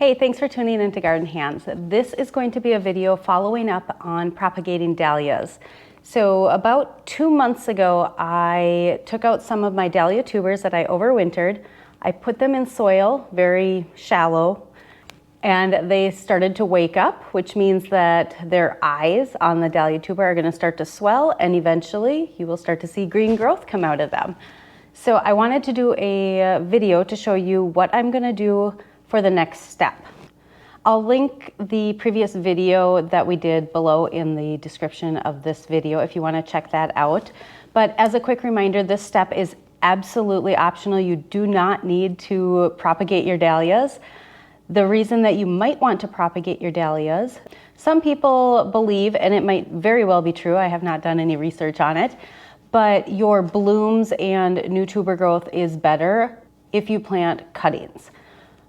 Hey, thanks for tuning into Garden Hands. This is going to be a video following up on propagating dahlias. So about 2 months ago, I took out some of my dahlia tubers that I overwintered. I put them in soil, very shallow, and they started to wake up, which means that their eyes on the dahlia tuber are going to start to swell, and eventually you will start to see green growth come out of them. So I wanted to do a video to show you what I'm going to do for the next step. I'll link the previous video that we did below in the description of this video if you want to check that out. But as a quick reminder, this step is absolutely optional. You do not need to propagate your dahlias. The reason that you might want to propagate your dahlias, some people believe, and it might very well be true, I have not done any research on it, but your blooms and new tuber growth is better if you plant cuttings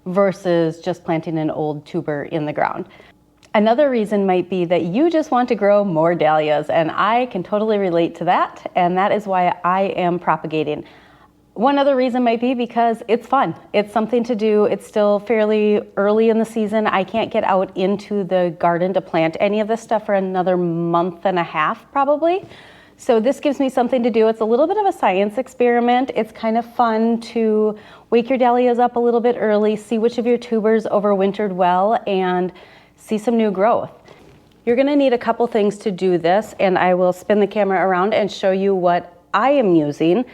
versus just planting an old tuber in the ground. Another reason might be that you just want to grow more dahlias, and I can totally relate to that, and that is why I am propagating. One other reason might be because it's fun. It's something to do. It's still fairly early in the season. I can't get out into the garden to plant any of this stuff for another month and a half probably. So this gives me something to do. It's a little bit of a science experiment. It's kind of fun to wake your dahlias up a little bit early, see which of your tubers overwintered well, and see some new growth. You're gonna need a couple things to do this, and I will spin the camera around and show you what I am using.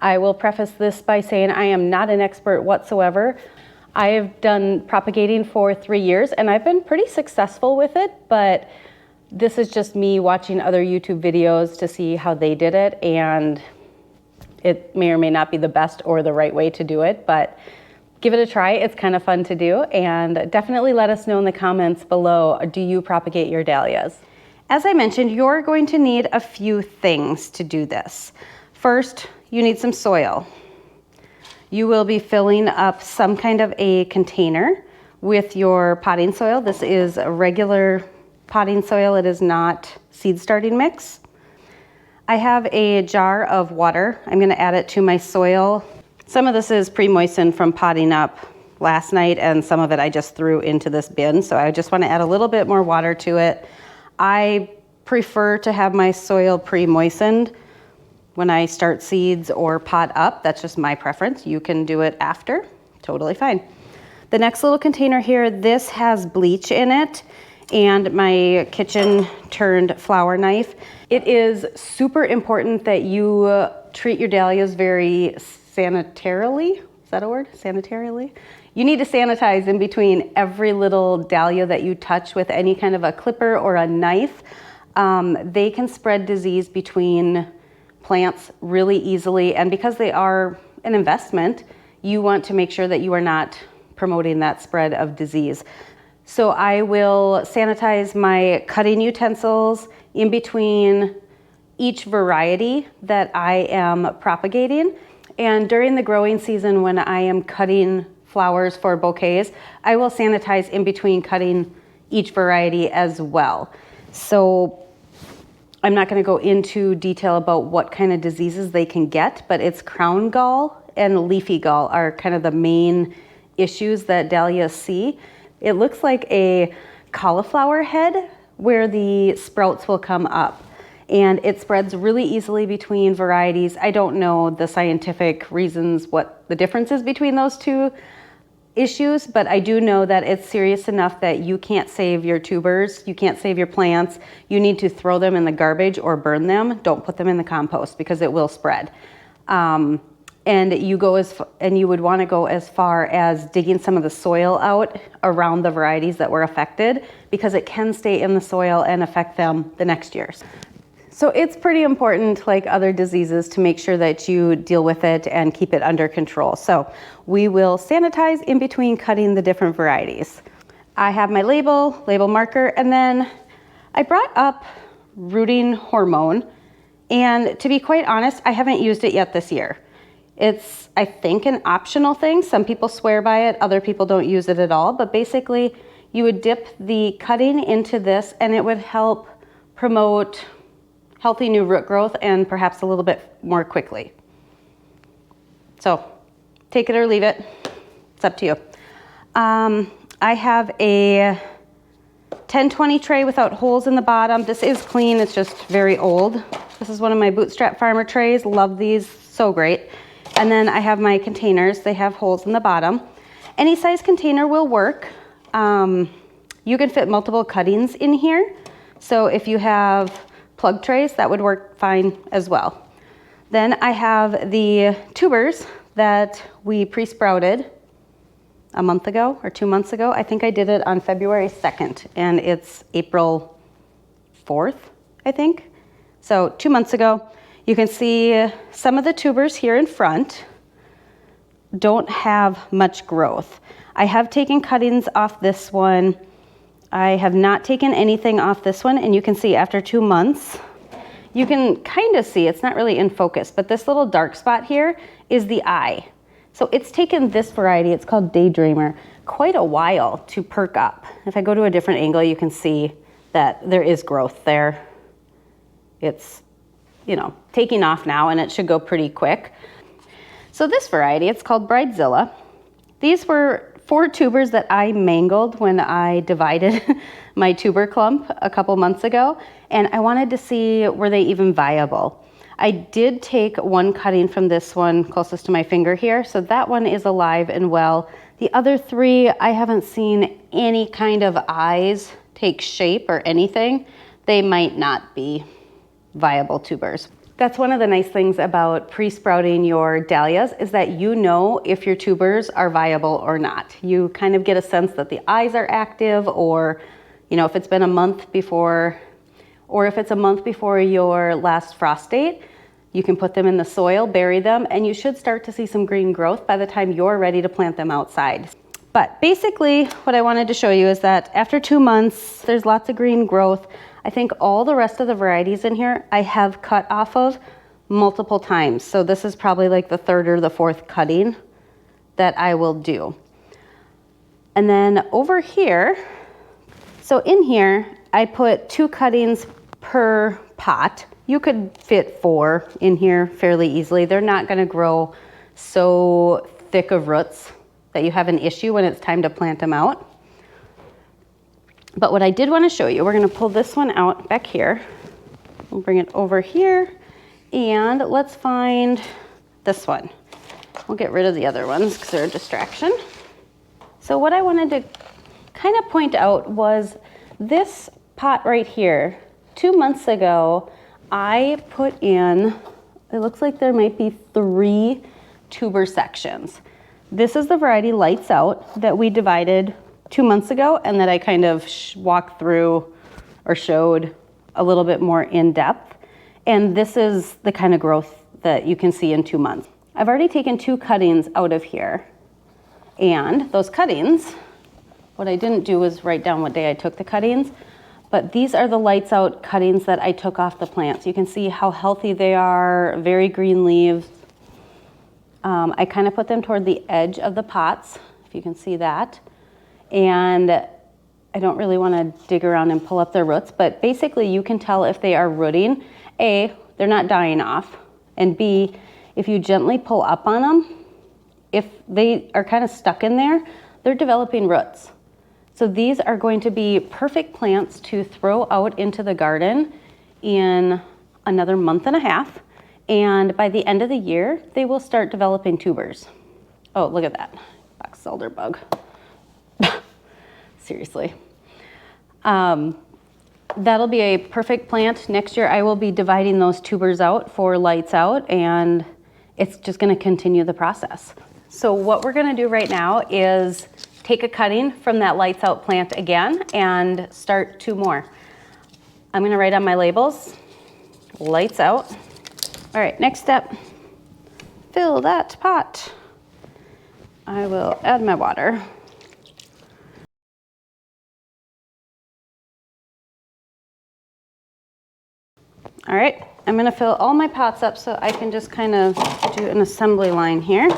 I will preface this by saying I am not an expert whatsoever. I have done propagating for 3 years, and I've been pretty successful with it, but this is just me watching other YouTube videos to see how they did it, and it may or may not be the best or the right way to do it, but give it a try. It's kind of fun to do, and definitely let us know in the comments below, do you propagate your dahlias? As I mentioned, you're going to need a few things to do this. First, you need some soil. You will be filling up some kind of a container with your potting soil. This is a regular potting soil. It is not seed starting mix. I have a jar of water. I'm going to add it to my soil. Some of this is pre-moistened from potting up last night, and some of it I just threw into this bin. So I just want to add a little bit more water to it. I prefer to have my soil pre-moistened when I start seeds or pot up. That's just my preference. You can do it after, totally fine. The next little container here, this has bleach in it and my kitchen turned flour knife. It is super important that you treat your dahlias very sanitarily. Is that a word? Sanitarily? You need to sanitize in between every little dahlia that you touch with any kind of a clipper or a knife. They can spread disease between plants really easily, and because they are an investment, you want to make sure that you are not promoting that spread of disease. So I will sanitize my cutting utensils in between each variety that I am propagating. And during the growing season, when I am cutting flowers for bouquets, I will sanitize in between cutting each variety as well. So I'm not going to go into detail about what kind of diseases they can get, but it's crown gall and leafy gall are kind of the main issues that dahlias see. It looks like a cauliflower head where the sprouts will come up, and it spreads really easily between varieties. I don't know the scientific reasons what the difference is between those two issues, but I do know that it's serious enough that you can't save your tubers, you can't save your plants. You need to throw them in the garbage or burn them. Don't put them in the compost because it will spread. And you would want to go as far as digging some of the soil out around the varieties that were affected, because it can stay in the soil and affect them the next years. So it's pretty important, like other diseases, to make sure that you deal with it and keep it under control. So we will sanitize in between cutting the different varieties. I have my label marker, and then I brought up rooting hormone. And to be quite honest, I haven't used it yet this year. It's, I think, an optional thing. Some people swear by it, other people don't use it at all. But basically, you would dip the cutting into this, and it would help promote healthy new root growth and perhaps a little bit more quickly. So take it or leave it. It's up to you. I have a 10-20 tray without holes in the bottom. This is clean, it's just very old. This is one of my Bootstrap Farmer trays. Love these, so great. And then I have my containers. They have holes in the bottom. Any size container will work. You can fit multiple cuttings in here. So if you have plug trays, that would work fine as well. Then I have the tubers that we pre-sprouted a month ago or 2 months ago. I think I did it on February 2nd and it's April 4th, I think. So 2 months ago. You can see some of the tubers here in front don't have much growth. I have taken cuttings off this one. I have not taken anything off this one, and you can see after 2 months, you can kind of see, it's not really in focus, but this little dark spot here is the eye. So it's taken this variety, it's called Daydreamer, quite a while to perk up. If I go to a different angle, you can see that there is growth there. It's, you know, taking off now, and it should go pretty quick. So this variety, it's called Bridezilla. These were 4 tubers that I mangled when I divided my tuber clump a couple months ago, and I wanted to see were they even viable. I did take one cutting from this one closest to my finger here, so that one is alive and well. The other 3, I haven't seen any kind of eyes take shape or anything. They might not be viable tubers. That's one of the nice things about pre-sprouting your dahlias is that you know if your tubers are viable or not. You kind of get a sense that the eyes are active, or you know, if it's been a month before, or if it's a month before your last frost date, you can put them in the soil, bury them, and you should start to see some green growth by the time you're ready to plant them outside. But basically what I wanted to show you is that after 2 months, there's lots of green growth. I think all the rest of the varieties in here I have cut off of multiple times. So this is probably like the 3rd or the 4th cutting that I will do. And then over here, so in here, I put 2 cuttings per pot. You could fit 4 in here fairly easily. They're not gonna grow so thick of roots that you have an issue when it's time to plant them out. But what I did want to show you, we're going to pull this one out back here. We'll bring it over here, and let's find this one. We'll get rid of the other ones because they're a distraction. So what I wanted to kind of point out was this pot right here. 2 months ago, I put in, it looks like there might be 3 tuber sections. This is the variety Lights Out that we divided 2 months ago, and that I kind of walked through or showed a little bit more in depth. And this is the kind of growth that you can see in 2 months. I've already taken 2 cuttings out of here. And those cuttings, what I didn't do was write down what day I took the cuttings, but these are the Lights Out cuttings that I took off the plants. You can see how healthy they are, very green leaves. I kind of put them toward the edge of the pots, if you can see that. And I don't really want to dig around and pull up their roots, but basically you can tell if they are rooting. A, they're not dying off, and B, if you gently pull up on them, if they are kind of stuck in there, they're developing roots. So these are going to be perfect plants to throw out into the garden in another month and a half, and by the end of the year, they will start developing tubers. Oh, look at that, box elder bug. Seriously. That'll be a perfect plant. Next year I will be dividing those tubers out for Lights Out, and it's just going to continue the process. So what we're going to do right now is take a cutting from that Lights Out plant again and start 2 more. I'm going to write on my labels, Lights Out. All right, next step, fill that pot. I will add my water. All right, I'm gonna fill all my pots up so I can just kind of do an assembly line here.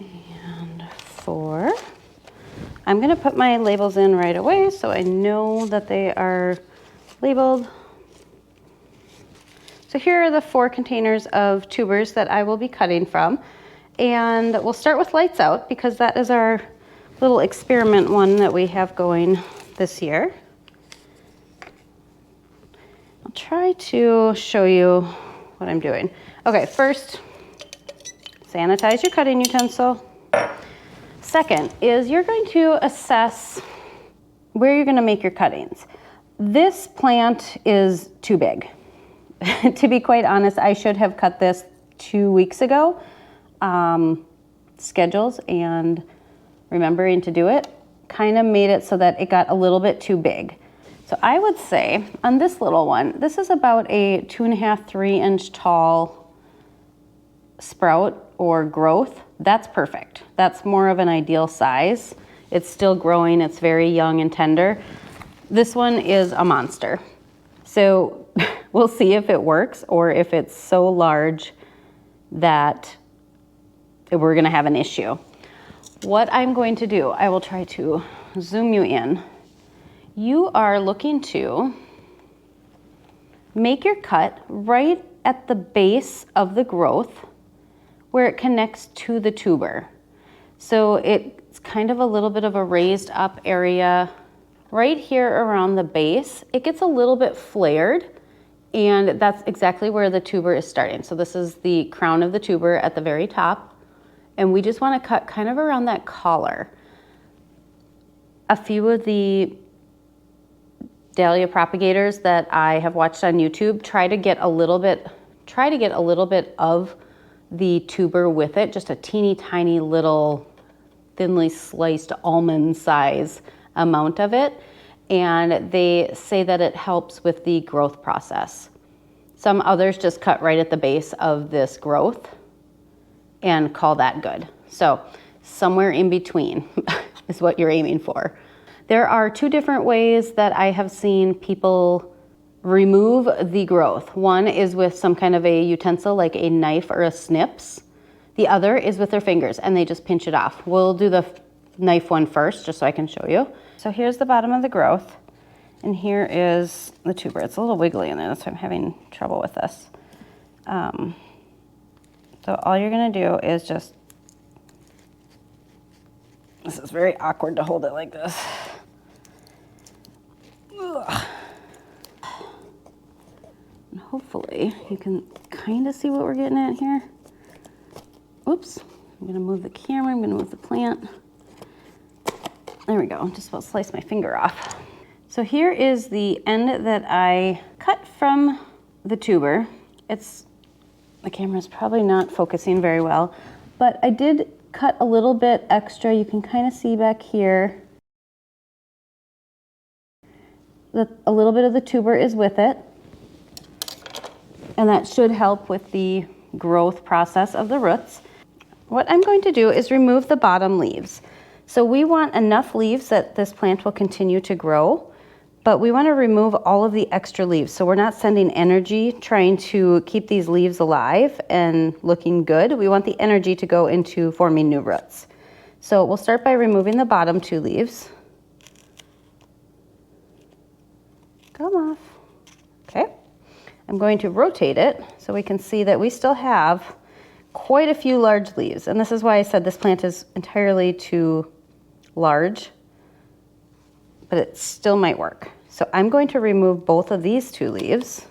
And 4. I'm gonna put my labels in right away so I know that they are labeled. So here are the 4 containers of tubers that I will be cutting from. And we'll start with lights out because that is our little experiment one that we have going this year. I'll try to show you what I'm doing. Okay, first, sanitize your cutting utensil. Second is you're going to assess where you're gonna make your cuttings. This plant is too big. To be quite honest, I should have cut this 2 weeks ago. Schedules and remembering to do it kind of made it so that it got a little bit too big. So I would say on this little one, this is about a 2.5, 3 inch tall sprout or growth. That's perfect. That's more of an ideal size. It's still growing, it's very young and tender. This one is a monster. So we'll see if it works or if it's so large that we're gonna have an issue. What I'm going to do, I will try to zoom you in. You are looking to make your cut right at the base of the growth where it connects to the tuber. So it's kind of a little bit of a raised up area right here around the base. It gets a little bit flared, and that's exactly where the tuber is starting. So this is the crown of the tuber at the very top. And we just want to cut kind of around that collar. A few of the Dahlia propagators that I have watched on YouTube try to get a little bit of the tuber with it, just a teeny tiny little thinly sliced almond size amount of it. And they say that it helps with the growth process. Some others just cut right at the base of this growth and call that good. So somewhere in between is what you're aiming for. There are 2 different ways that I have seen people remove the growth. One is with some kind of a utensil like a knife or a snips. The other is with their fingers and they just pinch it off. We'll do the knife one first just so I can show you. So here's the bottom of the growth and here is the tuber. It's a little wiggly in there, that's why I'm having trouble with this. So all you're gonna do is just, this is very awkward to hold it like this. Ugh. And hopefully you can kind of see what we're getting at here. Oops, I'm gonna move the camera, I'm gonna move the plant. There we go, I'm just about to slice my finger off. So here is the end that I cut from the tuber. The camera's probably not focusing very well, but I did cut a little bit extra. You can kind of see back here. A little bit of the tuber is with it, and that should help with the growth process of the roots. What I'm going to do is remove the bottom leaves. So we want enough leaves that this plant will continue to grow, but we want to remove all of the extra leaves. So we're not sending energy trying to keep these leaves alive and looking good. We want the energy to go into forming new roots. So we'll start by removing the bottom 2 leaves. Come off. Okay. I'm going to rotate it so we can see that we still have quite a few large leaves. And this is why I said this plant is entirely too large, but it still might work. So I'm going to remove both of these 2 leaves.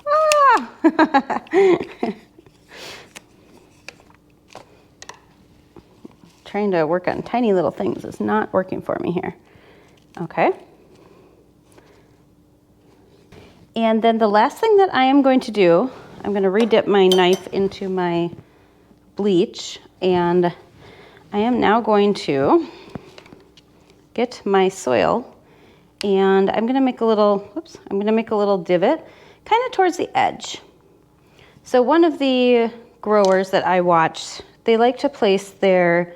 Ah! Trying to work on tiny little things is not working for me here. Okay. And then the last thing that I am going to do, I'm going to redip my knife into my bleach, and I am now going to get my soil, and I'm going to make a little, I'm going to make a little divot kind of towards the edge. So one of the growers that I watched, they like to place their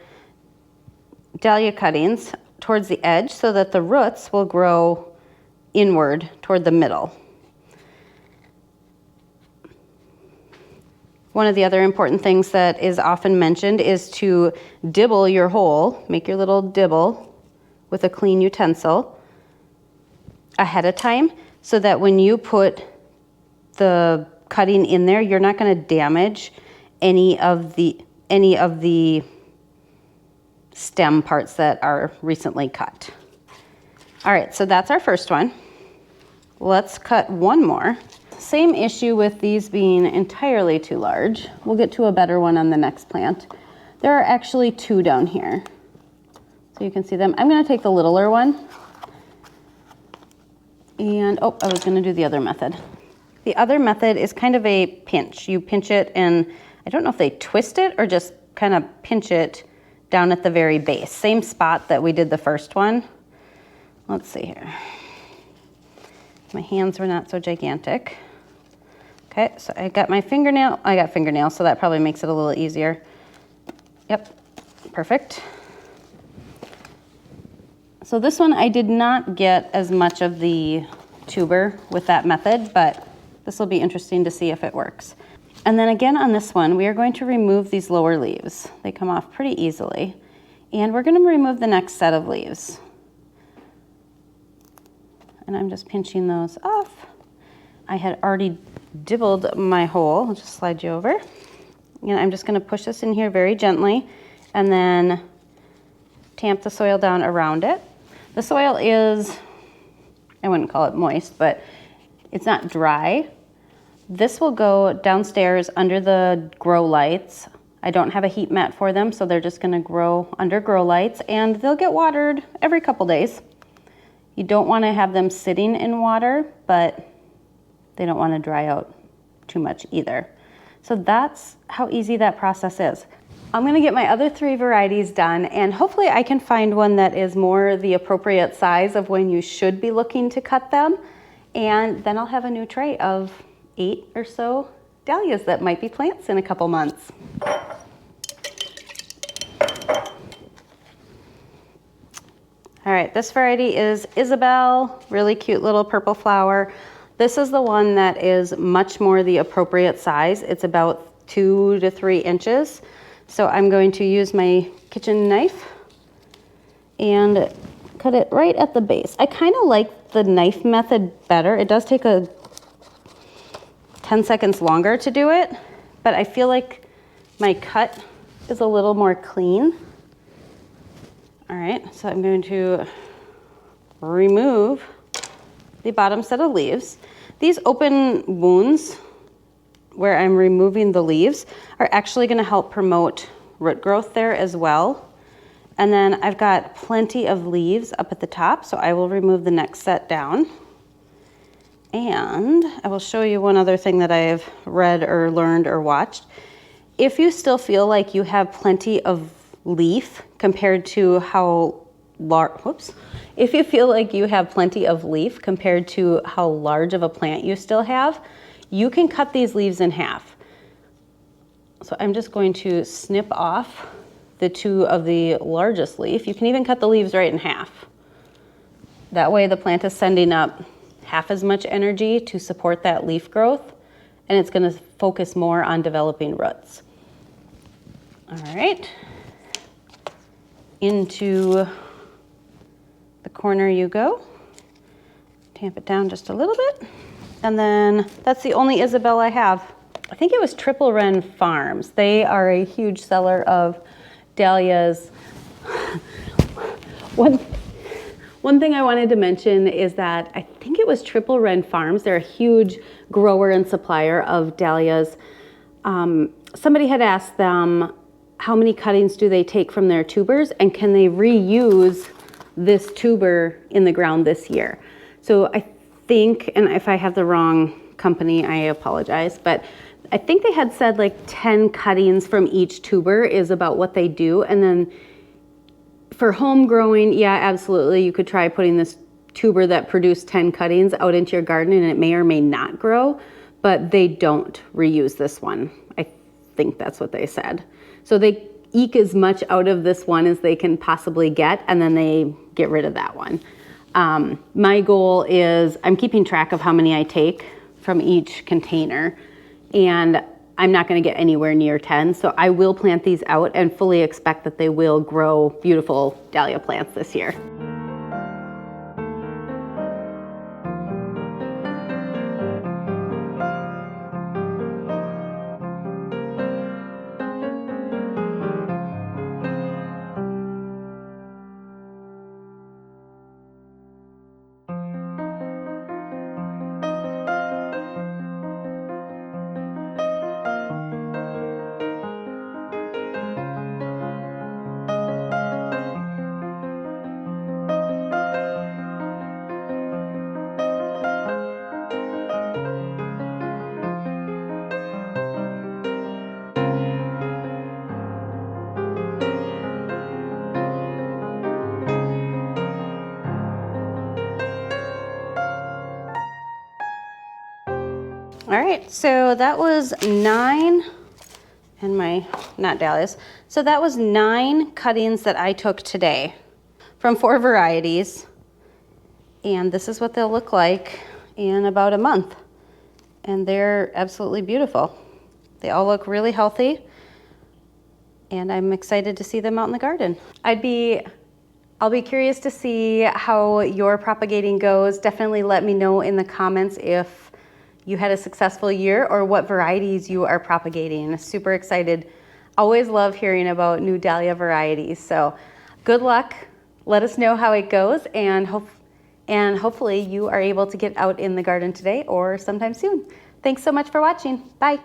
dahlia cuttings towards the edge so that the roots will grow inward toward the middle. One of the other important things that is often mentioned is to dibble your hole, make your little dibble with a clean utensil ahead of time so that when you put the cutting in there, you're not going to damage any of the stem parts that are recently cut. All right, so that's our first one. Let's cut one more. Same issue with these being entirely too large. We'll get to a better one on the next plant. There are actually two down here, so you can see them. I'm going to take the littler one. And, oh, I was going to do the other method. The other method is kind of a pinch. You pinch it, and I don't know if they twist it or just kind of pinch it down at the very base. Same spot that we did the first one. Let's see here. My hands were not so gigantic. Okay, so I got fingernails, so that probably makes it a little easier. Yep, perfect. So this one, I did not get as much of the tuber with that method, but this will be interesting to see if it works. And then again on this one, we are going to remove these lower leaves. They come off pretty easily. And we're gonna remove the next set of leaves. And I'm just pinching those off. I had already dibbled my hole. I'll just slide you over. And I'm just gonna push this in here very gently and then tamp the soil down around it. The soil is, I wouldn't call it moist, but it's not dry. This will go downstairs under the grow lights. I don't have a heat mat for them, so they're just gonna grow under grow lights, and they'll get watered every couple days. You don't wanna have them sitting in water, but they don't wanna dry out too much either. So that's how easy that process is. I'm gonna get my other 3 varieties done, and hopefully I can find one that is more the appropriate size of when you should be looking to cut them. And then I'll have a new tray of 8 or so dahlias that might be plants in a couple months. All right, this variety is Isabel, really cute little purple flower. This is the one that is much more the appropriate size. It's about 2 to 3 inches. So I'm going to use my kitchen knife and cut it right at the base. I kind of like the knife method better. It does take 10 seconds longer to do it, but I feel like my cut is a little more clean. All right, so I'm going to remove the bottom set of leaves. These open wounds where I'm removing the leaves are actually gonna help promote root growth there as well. And then I've got plenty of leaves up at the top, so I will remove the next set down. And I will show you one other thing that I've read or learned or watched. If you still feel like you have plenty of leaf compared to how large, if you feel like you have plenty of leaf compared to how large of a plant you still have, you can cut these leaves in half. So I'm just going to snip off the 2 of the largest leaf. You can even cut the leaves right in half. That way the plant is sending up half as much energy to support that leaf growth, and it's gonna focus more on developing roots. All right, into the corner you go. Tamp it down just a little bit. And then that's the only Isabel I have. I think it was Triple Wren Farms. They are a huge seller of dahlias. One thing I wanted to mention is that I think it was Triple Wren Farms. They're a huge grower and supplier of dahlias. Somebody had asked them how many cuttings do they take from their tubers, and can they reuse this tuber in the ground this year? So I think, and if I have the wrong company, I apologize, but I think they had said like 10 cuttings from each tuber is about what they do. And then for home growing, yeah, absolutely. You could try putting this tuber that produced 10 cuttings out into your garden, and it may or may not grow, but they don't reuse this one. I think that's what they said. So they eke as much out of this one as they can possibly get, and then they get rid of that one. My goal is, I'm keeping track of how many I take from each container, and I'm not gonna get anywhere near 10, so I will plant these out and fully expect that they will grow beautiful dahlia plants this year. All right, so that was 9, and not dahlias. So that was 9 cuttings that I took today from 4 varieties. And this is what they'll look like in about a month. And they're absolutely beautiful. They all look really healthy. And I'm excited to see them out in the garden. I'll be curious to see how your propagating goes. Definitely let me know in the comments if you had a successful year or what varieties you are propagating. Super excited. Always love hearing about new dahlia varieties. So good luck. Let us know how it goes, and hopefully you are able to get out in the garden today or sometime soon. Thanks so much for watching. Bye.